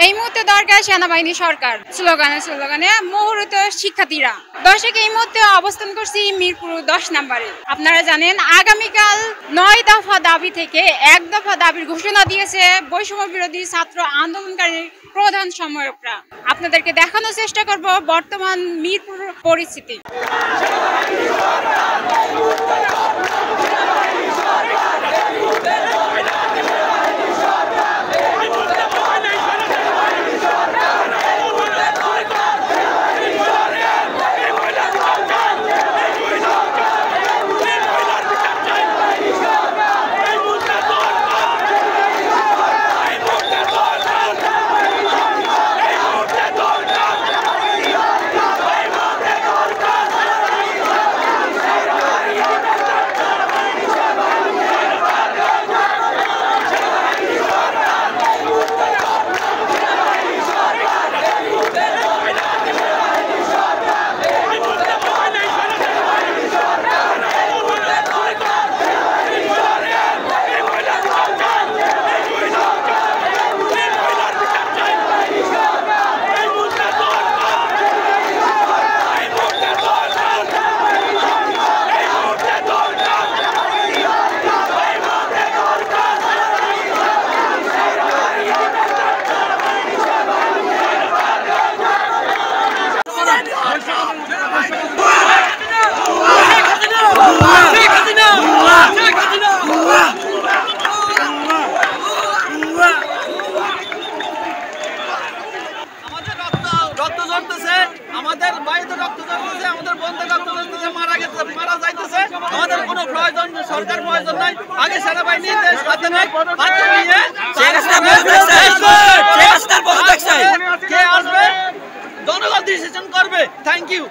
এই মুহূর্তে দরকার সেনাবাহিনী সরকার স্লোগানে মুহূর্ত শিক্ষার্থীরা। দর্শক, এই মুহূর্তে অবস্থান করছি মিরপুর 10 নম্বরে। আপনারা জানেন আগামীকাল 9 দফা দাবি থেকে 1 দফা দাবির ঘোষণা দিয়েছে বৈষম্য বিরোধী ছাত্র আন্দোলনকারী প্রধান সমন্বয়করা। আপনাদেরকে দেখানোর চেষ্টা করব বর্তমান মিরপুর পরিস্থিতি। আমাদের বাইরে রক্ত ঝরতেছে, আমাদের বন্ধু রক্ত ঝরতেছে, মারা যাইতেছে। আমাদের কোনো প্রয়োজন সরকার প্রয়োজন নাই, আগে সেনাবাহিনী দেশ হাতে নেয়, হাতে নিয়ে কে আসবে জনগণ ডিসিশন করবে। Thank you.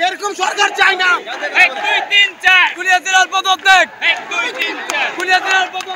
এরকম সরকার চাই না। 1 2 3 4 পুলিশ জেলার পদত্যাগ। 1 2 3 4